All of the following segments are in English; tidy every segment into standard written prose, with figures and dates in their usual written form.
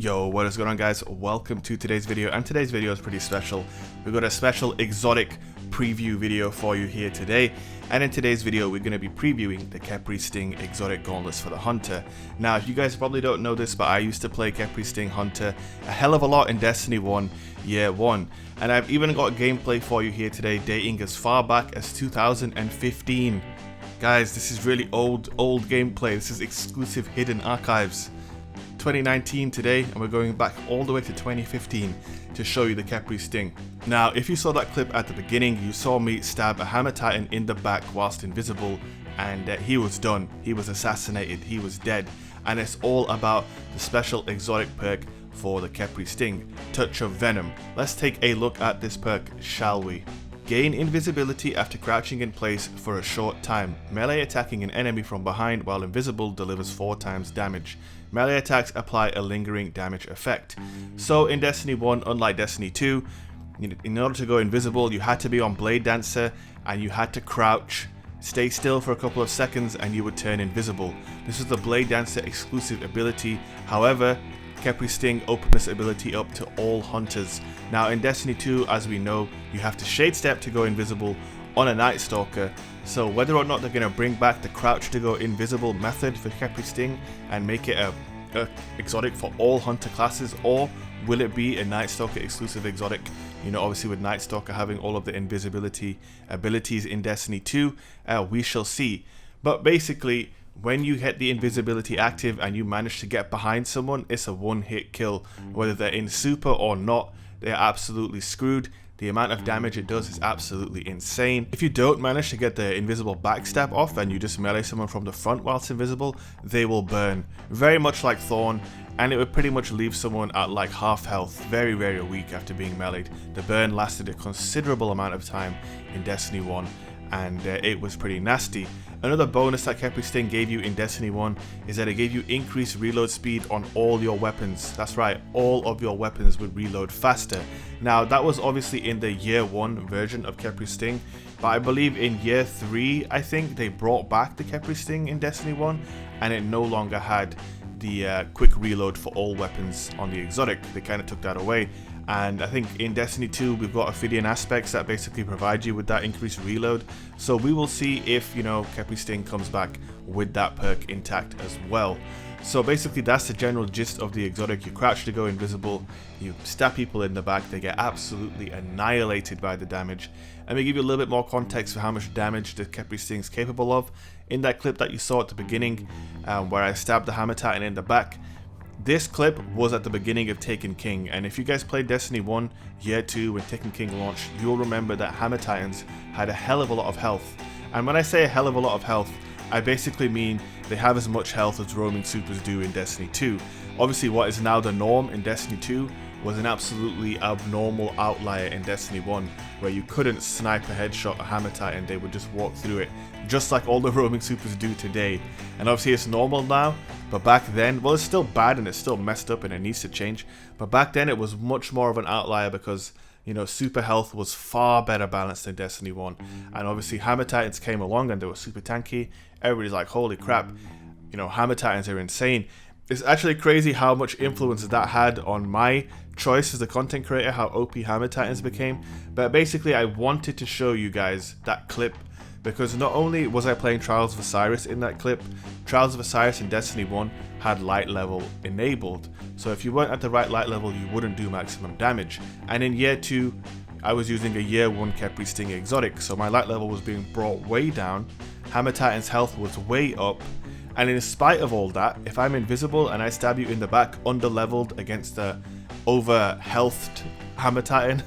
Yo, what is going on, guys? Welcome to today's video, and today's video is pretty special. We've got a special exotic preview video for you here today, and in today's video we're going to be previewing the Khepri'sSting exotic gauntlets for the Hunter. Now, you guys probably don't know this, but I used to play Khepri'sSting Hunter a hell of a lot in Destiny 1 Year 1, and I've even got gameplay for you here today dating as far back as 2015. Guys, this is really old gameplay. This is exclusive hidden archives. 2019 today, and we're going back all the way to 2015 to show you the Khepri'sSting. Now, if you saw that clip at the beginning, you saw me stab a Hammer Titan in the back whilst invisible, and he was done. He was assassinated. He was dead. And it's all about the special exotic perk for the Khepri'sSting, Touch of Venom. Let's take a look at this perk, shall we? Gain invisibility after crouching in place for a short time. Melee attacking an enemy from behind while invisible delivers 4 times damage. Melee attacks apply a lingering damage effect. So in Destiny 1, unlike Destiny 2, in order to go invisible, you had to be on Blade Dancer and you had to crouch, stay still for a couple of seconds, and you would turn invisible. This is the Blade Dancer exclusive ability. However, Khepri'sSting opened this ability up to all hunters. Now in Destiny 2, as we know, you have to shade step to go invisible on a Night Stalker. So whether or not they're going to bring back the crouch to go invisible method for Khepri'sSting and make it a exotic for all hunter classes, or will it be a Night Stalker exclusive exotic? You know, obviously with Night Stalker having all of the invisibility abilities in Destiny 2, we shall see. But basically, when you hit the invisibility active and you manage to get behind someone, it's a one-hit kill. Whether they're in super or not, they're absolutely screwed. The amount of damage it does is absolutely insane. If you don't manage to get the invisible backstab off and you just melee someone from the front whilst invisible, they will burn. Very much like Thorn, and it would pretty much leave someone at like half health, very weak after being meleeed. The burn lasted a considerable amount of time in Destiny 1, and it was pretty nasty. Another bonus that Khepri'sSting gave you in Destiny 1 is that it gave you increased reload speed on all your weapons. That's right, all of your weapons would reload faster. Now, that was obviously in the Year 1 version of Khepri'sSting, but I believe in Year 3, I think, they brought back the Khepri'sSting in Destiny 1, and it no longer had the quick reload for all weapons on the exotic. They kind of took that away. And I think in Destiny 2 we've got Ophidian aspects that basically provide you with that increased reload. So we will see if, you know, Khepri'sSting comes back with that perk intact as well. So basically that's the general gist of the exotic. You crouch to go invisible, you stab people in the back, they get absolutely annihilated by the damage. And we give you a little bit more context for how much damage the Khepri'sSting is capable of. In that clip that you saw at the beginning, where I stabbed the Hammer Titan in the back, this clip was at the beginning of Taken King, and if you guys played Destiny 1 Year 2 when Taken King launched, you'll remember that Hammer Titans had a hell of a lot of health. And when I say a hell of a lot of health, I basically mean they have as much health as roaming supers do in Destiny 2. Obviously what is now the norm in Destiny 2 was an absolutely abnormal outlier in Destiny 1, where you couldn't snipe a headshot a Hammer Titan, they would just walk through it, just like all the roaming supers do today. And obviously it's normal now, but back then, well, it's still bad and it's still messed up and it needs to change, but back then it was much more of an outlier because, you know, super health was far better balanced than Destiny 1. And obviously Hammer Titans came along and they were super tanky. Everybody's like, holy crap, you know, Hammer Titans are insane. It's actually crazy how much influence that had on my choice as a content creator, how OP Hammer Titans became. But basically I wanted to show you guys that clip, because not only was I playing Trials of Osiris in that clip, Trials of Osiris in Destiny 1 had light level enabled. So if you weren't at the right light level, you wouldn't do maximum damage. And in Year 2, I was using a Year 1 Khepri'sSting exotic, so my light level was being brought way down, Hammer Titan's health was way up, and in spite of all that, if I'm invisible and I stab you in the back under-leveled against the over-healthed Hammer Titan,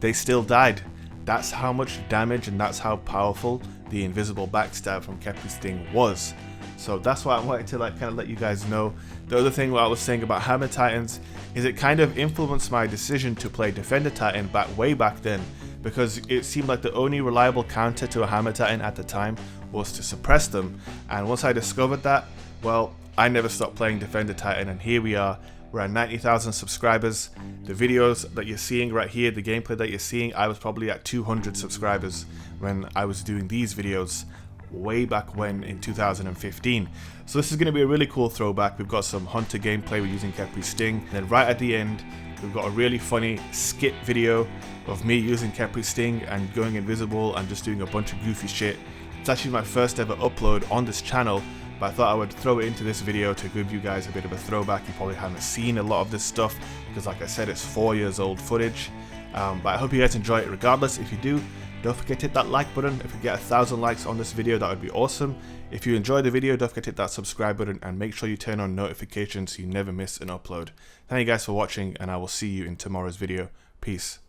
they still died. That's how much damage and that's how powerful the invisible backstab from Khepri'sSting was. So that's why I wanted to kind of let you guys know. The other thing what I was saying about Hammer Titans is it kind of influenced my decision to play Defender Titan way back then, because it seemed like the only reliable counter to a Hammer Titan at the time was to suppress them. And once I discovered that, well, I never stopped playing Defender Titan, and here we are. We're at 90,000 subscribers. The videos that you're seeing right here, the gameplay that you're seeing, I was probably at 200 subscribers when I was doing these videos way back when in 2015. So this is going to be a really cool throwback. We've got some hunter gameplay, we're using Khepri'sSting, and then right at the end we've got a really funny skit video of me using Khepri'sSting and going invisible and just doing a bunch of goofy shit. It's actually my first ever upload on this channel, but I thought I would throw it into this video to give you guys a bit of a throwback. You probably haven't seen a lot of this stuff because, like I said, it's 4 years old footage. But I hope you guys enjoy it regardless. If you do, don't forget to hit that like button. If we get 1,000 likes on this video, that would be awesome. If you enjoyed the video, don't forget to hit that subscribe button and make sure you turn on notifications so you never miss an upload. Thank you guys for watching, and I will see you in tomorrow's video. Peace.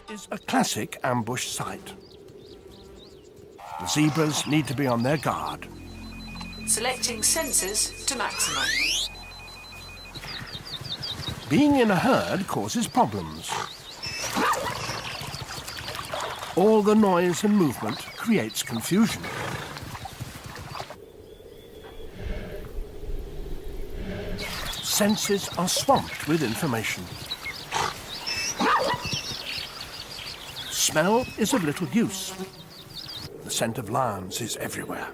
Is a classic ambush site. The zebras need to be on their guard. Selecting sensors to maximum. Being in a herd causes problems. All the noise and movement creates confusion. Senses are swamped with information. Smell is of little use. The scent of lions is everywhere.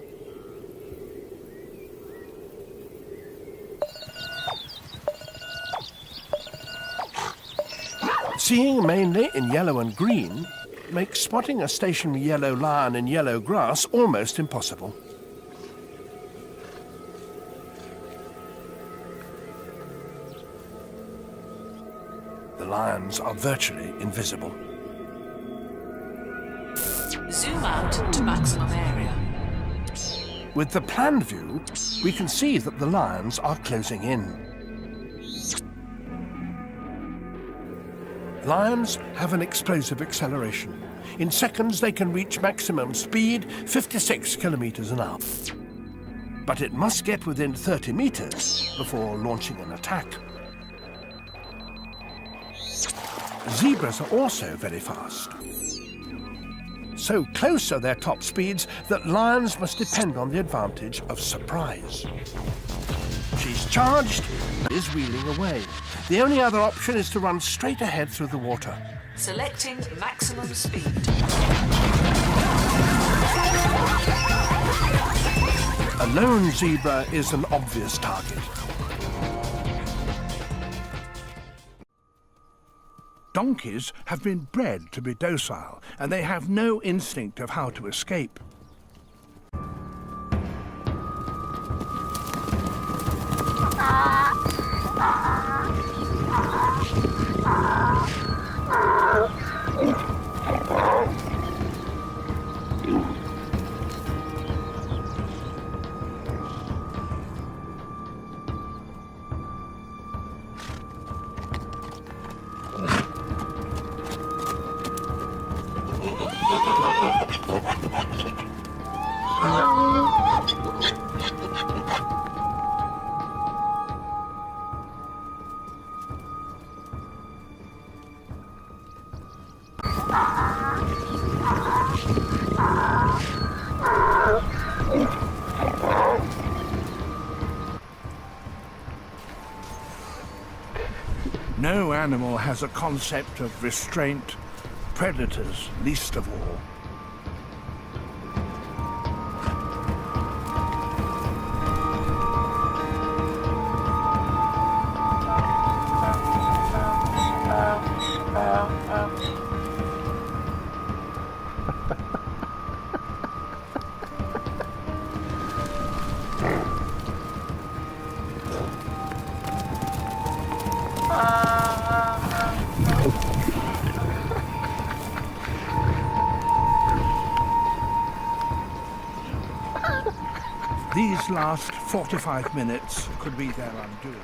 Seeing mainly in yellow and green makes spotting a stationary yellow lion in yellow grass almost impossible. The lions are virtually invisible. Zoom out to maximum area. With the planned view, we can see that the lions are closing in. Lions have an explosive acceleration. In seconds, they can reach maximum speed, 56 kilometers an hour. But it must get within 30 meters before launching an attack. Zebras are also very fast. So close are their top speeds that lions must depend on the advantage of surprise. She's charged, is wheeling away. The only other option is to run straight ahead through the water. Selecting maximum speed. A lone zebra is an obvious target. Donkeys have been bred to be docile, and they have no instinct of how to escape. No animal has a concept of restraint, predators least of all. These last 45 minutes could be their undoing.